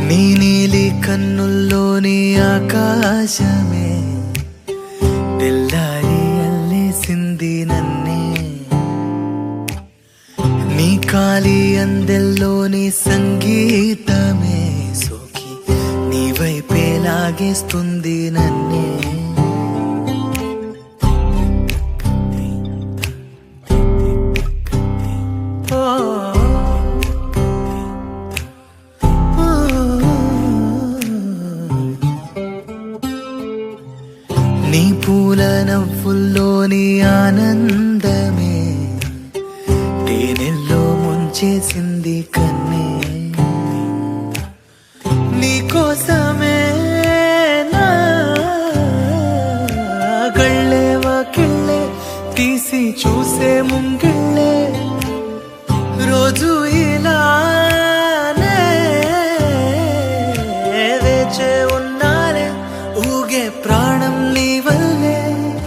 నీ నీలి కన్నుల్లోని ఆకాశమే తెల్లారి అల్లేసింది నన్నే. నీ కాలి అందెల్లోని సంగీతమే సోకి నీ వైపే లాగేస్తుంది నన్నే. నీ పూల నవ్వుల్లోని ఆనందమే తేనెల్లో ముంచేసింది కన్నే. నీ కోసమే నా గళ్ళే వాకిళ్ళే తీసి చూసే ముంగిళ్ళే రోజు ఇలానే వేచే ఉన్నాలే ఊగే ప్రాణం నీ వల్లే.